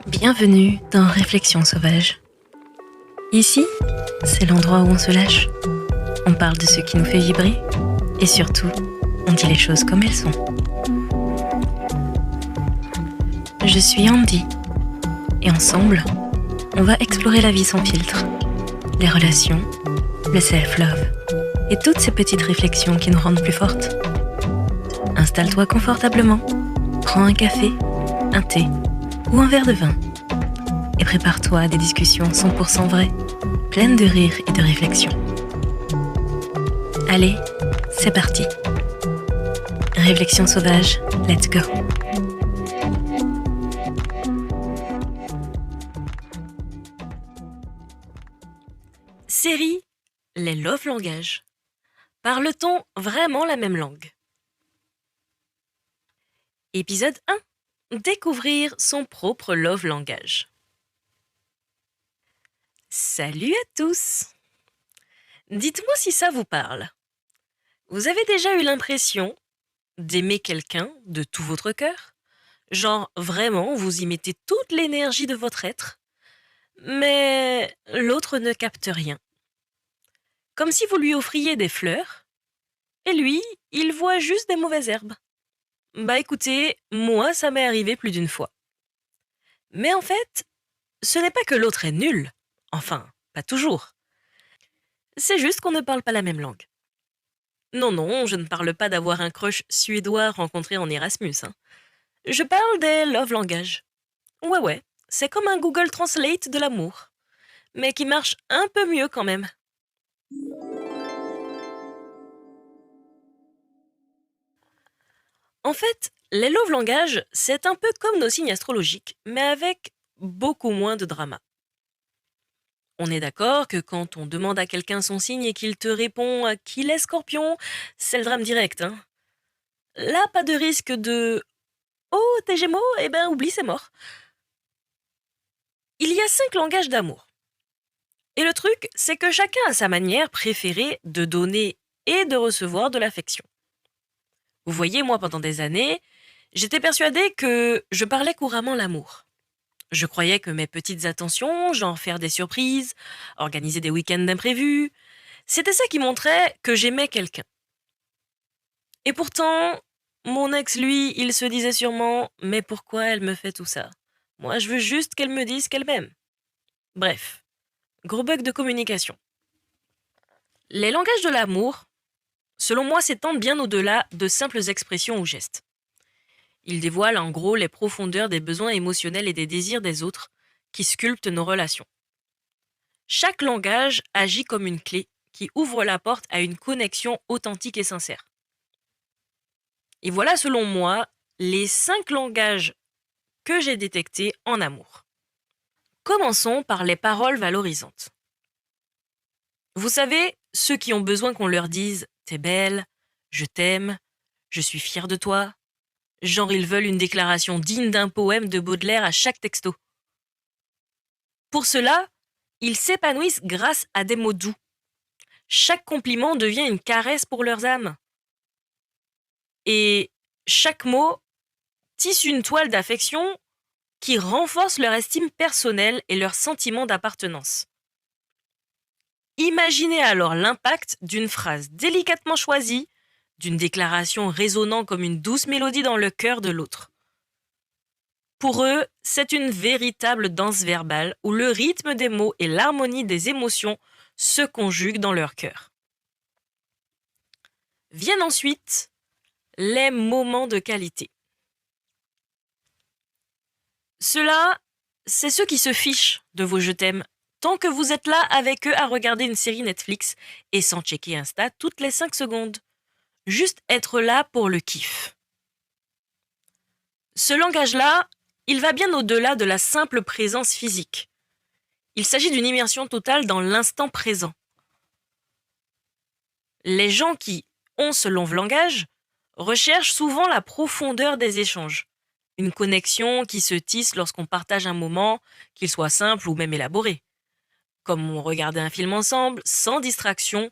Bienvenue dans Réflexions sauvages. Ici, c'est l'endroit où on se lâche. On parle de ce qui nous fait vibrer et surtout, on dit les choses comme elles sont. Je suis Andy et ensemble, on va explorer la vie sans filtre, les relations, le self-love et toutes ces petites réflexions qui nous rendent plus fortes. Installe-toi confortablement, prends un café, un thé ou un verre de vin et prépare-toi à des discussions 100% vraies, pleines de rire et de réflexion. Allez, c'est parti. Réflexion sauvage, let's go. Série Les Love Langages. Parle-t-on vraiment la même langue? Épisode 1. Découvrir son propre love langage. Salut à tous! Dites-moi si ça vous parle. Vous avez déjà eu l'impression d'aimer quelqu'un de tout votre cœur? Genre vraiment, vous y mettez toute l'énergie de votre être, mais l'autre ne capte rien. Comme si vous lui offriez des fleurs, et lui, il voit juste des mauvaises herbes. Bah écoutez, moi ça m'est arrivé plus d'une fois. Mais en fait, ce n'est pas que l'autre est nul. Enfin, pas toujours. C'est juste qu'on ne parle pas la même langue. Non, je ne parle pas d'avoir un crush suédois rencontré en Erasmus. Je parle des love langages. Ouais, c'est comme un Google Translate de l'amour. Mais qui marche un peu mieux quand même. En fait, les love langages, c'est un peu comme nos signes astrologiques, mais avec beaucoup moins de drama. On est d'accord que quand on demande à quelqu'un son signe et qu'il te répond qu'il est Scorpion, c'est le drame direct. Là, pas de risque de « Oh, t'es Gémeaux? Eh ben, oublie, c'est mort ». Il y a 5 langages d'amour. Et le truc, c'est que chacun a sa manière préférée de donner et de recevoir de l'affection. Vous voyez, moi, pendant des années, j'étais persuadée que je parlais couramment l'amour. Je croyais que mes petites attentions, genre faire des surprises, organiser des week-ends imprévus, c'était ça qui montrait que j'aimais quelqu'un. Et pourtant, mon ex, lui, il se disait sûrement « Mais pourquoi elle me fait tout ça? Moi, je veux juste qu'elle me dise qu'elle m'aime. » Bref, gros bug de communication. Les langages de l'amour, selon moi, s'étendent bien au-delà de simples expressions ou gestes. Ils dévoilent en gros les profondeurs des besoins émotionnels et des désirs des autres qui sculptent nos relations. Chaque langage agit comme une clé qui ouvre la porte à une connexion authentique et sincère. Et voilà, selon moi, les 5 langages que j'ai détectés en amour. Commençons par les paroles valorisantes. Vous savez, ceux qui ont besoin qu'on leur dise « T'es belle, je t'aime, je suis fière de toi », genre ils veulent une déclaration digne d'un poème de Baudelaire à chaque texto. Pour cela, ils s'épanouissent grâce à des mots doux. Chaque compliment devient une caresse pour leurs âmes. Et chaque mot tisse une toile d'affection qui renforce leur estime personnelle et leur sentiment d'appartenance. Imaginez alors l'impact d'une phrase délicatement choisie, d'une déclaration résonnant comme une douce mélodie dans le cœur de l'autre. Pour eux, c'est une véritable danse verbale où le rythme des mots et l'harmonie des émotions se conjuguent dans leur cœur. Viennent ensuite les moments de qualité. Ceux-là, c'est ceux qui se fichent de vos je t'aime tant que vous êtes là avec eux à regarder une série Netflix et sans checker Insta toutes les 5 secondes. Juste être là pour le kiff. Ce langage-là, il va bien au-delà de la simple présence physique. Il s'agit d'une immersion totale dans l'instant présent. Les gens qui ont ce long langage recherchent souvent la profondeur des échanges. Une connexion qui se tisse lorsqu'on partage un moment, qu'il soit simple ou même élaboré. Comme on regardait un film ensemble, sans distraction,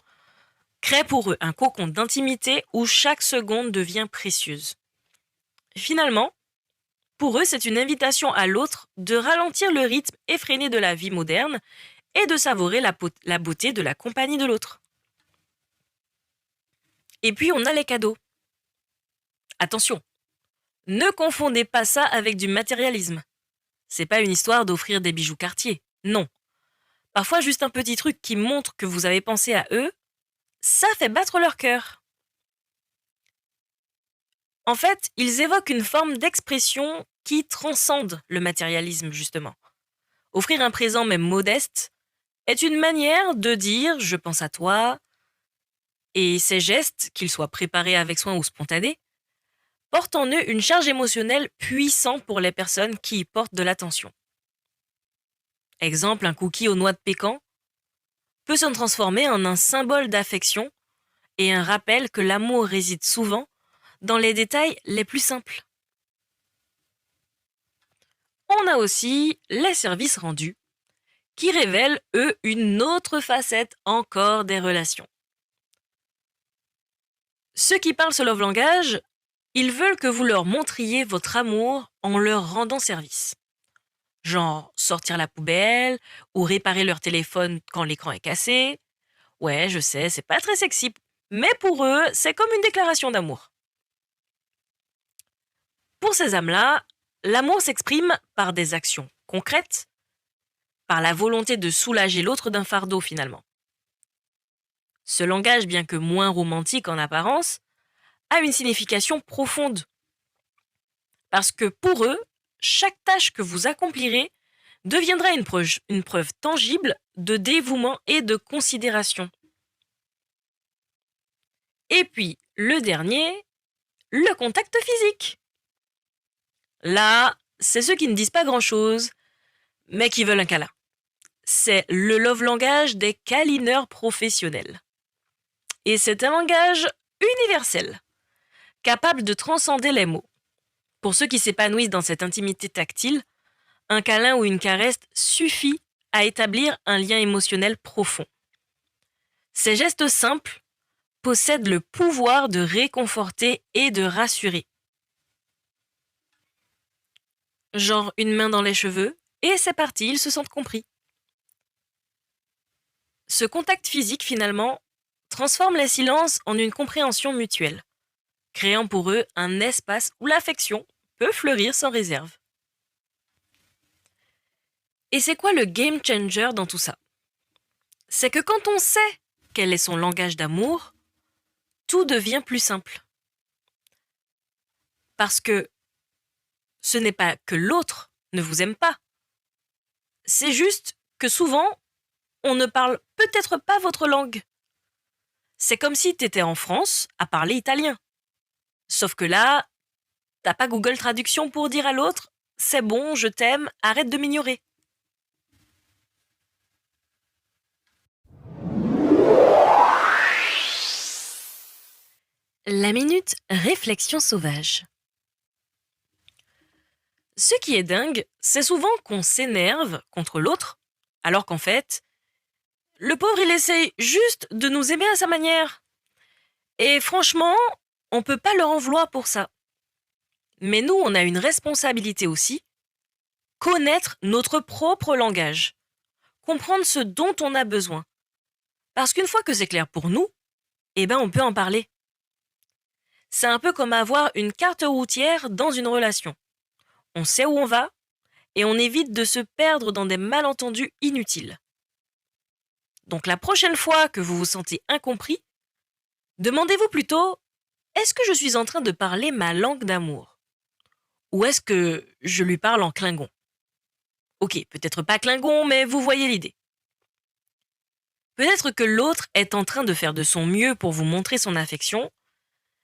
crée pour eux un cocon d'intimité où chaque seconde devient précieuse. Finalement, Pour eux, c'est une invitation à l'autre de ralentir le rythme effréné de la vie moderne et de savourer la beauté de la compagnie de l'autre. Et puis, on a les cadeaux. Attention, ne confondez pas ça avec du matérialisme. C'est pas une histoire d'offrir des bijoux Cartier, non. Parfois, juste un petit truc qui montre que vous avez pensé à eux, ça fait battre leur cœur. En fait, ils évoquent une forme d'expression qui transcende le matérialisme, justement. Offrir un présent même modeste est une manière de dire je pense à toi, et ces gestes, qu'ils soient préparés avec soin ou spontanés, portent en eux une charge émotionnelle puissante pour les personnes qui y portent de l'attention. Exemple, un cookie aux noix de pécan peut se transformer en un symbole d'affection et un rappel que l'amour réside souvent dans les détails les plus simples. On a aussi les services rendus, qui révèlent, eux, une autre facette encore des relations. Ceux qui parlent ce love langage, ils veulent que vous leur montriez votre amour en leur rendant service. Genre sortir la poubelle ou réparer leur téléphone quand l'écran est cassé. Ouais, je sais, c'est pas très sexy, mais pour eux, c'est comme une déclaration d'amour. Pour ces âmes-là, l'amour s'exprime par des actions concrètes, par la volonté de soulager l'autre d'un fardeau finalement. Ce langage, bien que moins romantique en apparence, a une signification profonde. Parce que pour eux, chaque tâche que vous accomplirez deviendra une preuve tangible de dévouement et de considération. Et puis, le dernier, le contact physique. Là, c'est ceux qui ne disent pas grand-chose, mais qui veulent un câlin. C'est le love langage des câlineurs professionnels. Et c'est un langage universel, capable de transcender les mots. Pour ceux qui s'épanouissent dans cette intimité tactile, un câlin ou une caresse suffit à établir un lien émotionnel profond. Ces gestes simples possèdent le pouvoir de réconforter et de rassurer. Genre une main dans les cheveux, et c'est parti, ils se sentent compris. Ce contact physique, finalement, transforme les silences en une compréhension mutuelle, créant pour eux un espace où l'affection peut fleurir sans réserve. Et c'est quoi le game changer dans tout ça? C'est que quand on sait quel est son langage d'amour, tout devient plus simple. Parce que ce n'est pas que l'autre ne vous aime pas. C'est juste que souvent, on ne parle peut-être pas votre langue. C'est comme si tu étais en France à parler italien. Sauf que là, t'as pas Google Traduction pour dire à l'autre « c'est bon, je t'aime, arrête de m'ignorer ». La minute réflexion sauvage. Ce qui est dingue, c'est souvent qu'on s'énerve contre l'autre, alors qu'en fait, le pauvre il essaye juste de nous aimer à sa manière. Et franchement, on peut pas leur en vouloir pour ça. Mais nous, on a une responsabilité aussi, connaître notre propre langage, comprendre ce dont on a besoin. Parce qu'une fois que c'est clair pour nous, eh ben on peut en parler. C'est un peu comme avoir une carte routière dans une relation. On sait où on va et on évite de se perdre dans des malentendus inutiles. Donc la prochaine fois que vous vous sentez incompris, demandez-vous plutôt est-ce que je suis en train de parler ma langue d'amour? Ou est-ce que je lui parle en Klingon? Ok, peut-être pas Klingon, mais vous voyez l'idée. Peut-être que l'autre est en train de faire de son mieux pour vous montrer son affection,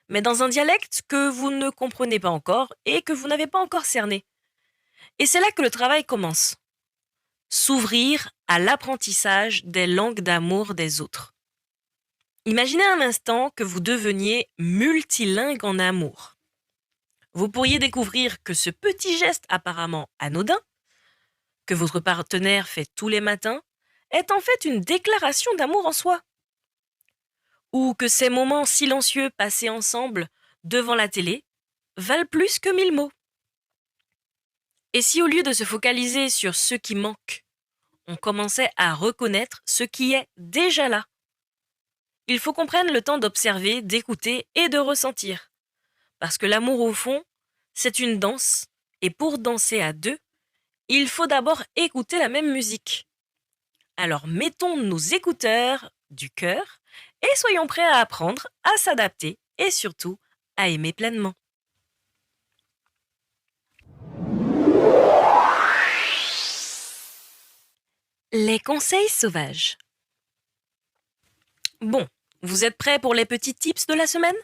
mais dans un dialecte que vous ne comprenez pas encore et que vous n'avez pas encore cerné. Et c'est là que le travail commence. S'ouvrir à l'apprentissage des langues d'amour des autres. Imaginez un instant que vous deveniez multilingue en amour. Vous pourriez découvrir que ce petit geste apparemment anodin, que votre partenaire fait tous les matins, est en fait une déclaration d'amour en soi. Ou que ces moments silencieux passés ensemble devant la télé valent plus que 1000 mots. Et si au lieu de se focaliser sur ce qui manque, on commençait à reconnaître ce qui est déjà là? Il faut qu'on prenne le temps d'observer, d'écouter et de ressentir. Parce que l'amour au fond, c'est une danse, et pour danser à deux, il faut d'abord écouter la même musique. Alors mettons nos écouteurs du cœur et soyons prêts à apprendre, à s'adapter et surtout à aimer pleinement. Les conseils sauvages. Bon, vous êtes prêts pour les petits tips de la semaine?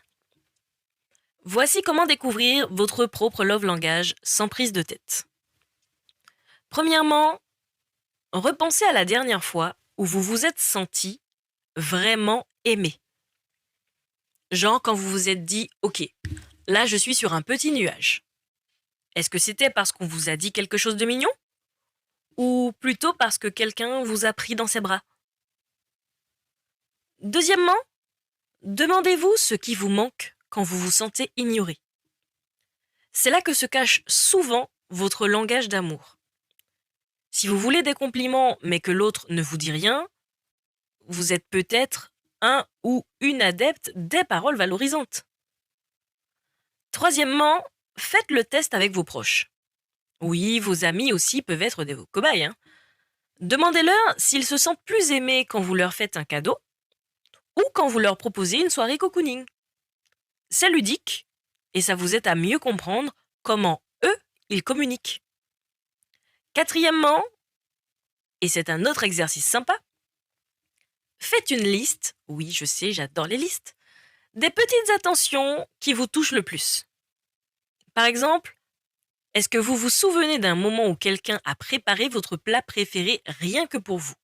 Voici comment découvrir votre propre love language sans prise de tête. Premièrement, repensez à la dernière fois où vous vous êtes senti vraiment aimé. Genre quand vous vous êtes dit « Ok, là je suis sur un petit nuage ». Est-ce que c'était parce qu'on vous a dit quelque chose de mignon? Ou plutôt parce que quelqu'un vous a pris dans ses bras? Deuxièmement, demandez-vous ce qui vous manque quand vous vous sentez ignoré. C'est là que se cache souvent votre langage d'amour. Si vous voulez des compliments mais que l'autre ne vous dit rien, vous êtes peut-être un ou une adepte des paroles valorisantes. Troisièmement, faites le test avec vos proches. Oui, vos amis aussi peuvent être vos cobayes. Demandez-leur s'ils se sentent plus aimés quand vous leur faites un cadeau ou quand vous leur proposez une soirée cocooning. C'est ludique et ça vous aide à mieux comprendre comment eux, ils communiquent. Quatrièmement, et c'est un autre exercice sympa, faites une liste, oui je sais, j'adore les listes, des petites attentions qui vous touchent le plus. Par exemple, est-ce que vous vous souvenez d'un moment où quelqu'un a préparé votre plat préféré rien que pour vous?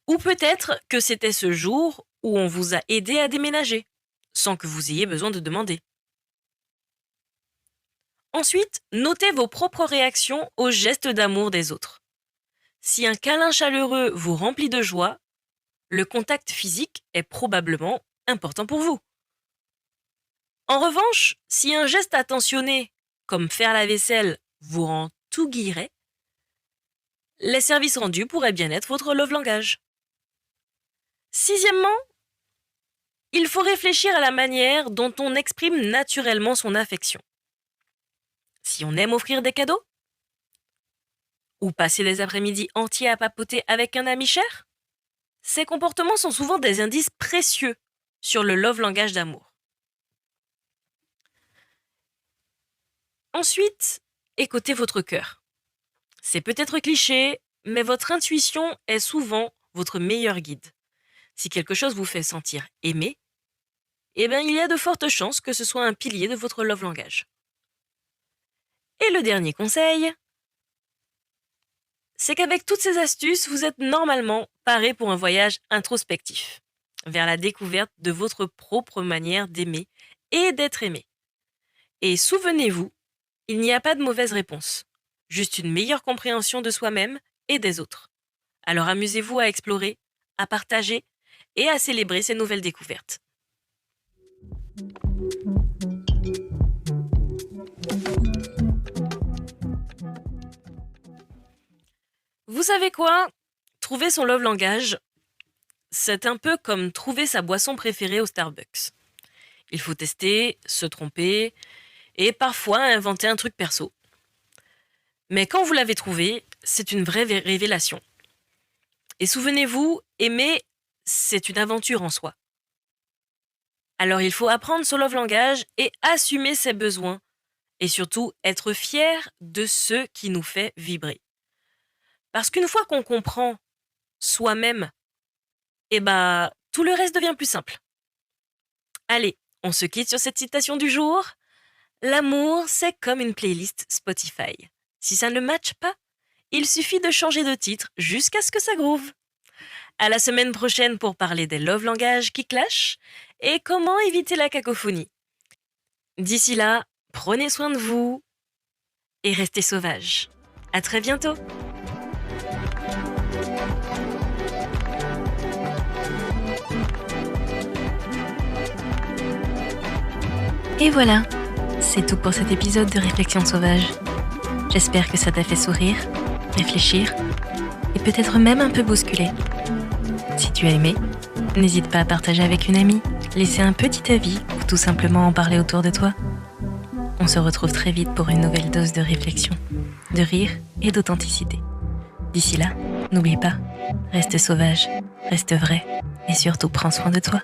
Ou peut-être que c'était ce jour où on vous a aidé à déménager, sans que vous ayez besoin de demander. Ensuite, notez vos propres réactions aux gestes d'amour des autres. Si un câlin chaleureux vous remplit de joie, le contact physique est probablement important pour vous. En revanche, si un geste attentionné, comme faire la vaisselle, vous rend tout guilleret, les services rendus pourraient bien être votre love langage. Sixièmement, il faut réfléchir à la manière dont on exprime naturellement son affection. Si on aime offrir des cadeaux? Ou passer des après-midi entiers à papoter avec un ami cher? Ces comportements sont souvent des indices précieux sur le love langage d'amour. Ensuite, écoutez votre cœur. C'est peut-être cliché, mais votre intuition est souvent votre meilleur guide. Si quelque chose vous fait sentir aimé, il y a de fortes chances que ce soit un pilier de votre love langage. Et le dernier conseil, c'est qu'avec toutes ces astuces, vous êtes normalement paré pour un voyage introspectif, vers la découverte de votre propre manière d'aimer et d'être aimé. Et souvenez-vous, il n'y a pas de mauvaise réponse, juste une meilleure compréhension de soi-même et des autres. Alors amusez-vous à explorer, à partager et à célébrer ces nouvelles découvertes. Vous savez quoi? Trouver son love langage, c'est un peu comme trouver sa boisson préférée au Starbucks. Il faut tester, se tromper et parfois inventer un truc perso. Mais quand vous l'avez trouvé, c'est une vraie révélation. Et souvenez-vous, aimer, c'est une aventure en soi. Alors il faut apprendre son love langage et assumer ses besoins. Et surtout, être fier de ce qui nous fait vibrer. Parce qu'une fois qu'on comprend soi-même, tout le reste devient plus simple. Allez, on se quitte sur cette citation du jour. L'amour, c'est comme une playlist Spotify. Si ça ne matche pas, il suffit de changer de titre jusqu'à ce que ça groove. À la semaine prochaine pour parler des love langages qui clashent et comment éviter la cacophonie. D'ici là, prenez soin de vous et restez sauvages. À très bientôt. Et voilà, c'est tout pour cet épisode de Réflexion sauvage. J'espère que ça t'a fait sourire, réfléchir et peut-être même un peu bousculer. Si tu as aimé, n'hésite pas à partager avec une amie, laisser un petit avis ou tout simplement en parler autour de toi. On se retrouve très vite pour une nouvelle dose de réflexion, de rire et d'authenticité. D'ici là, n'oublie pas, reste sauvage, reste vrai et surtout prends soin de toi.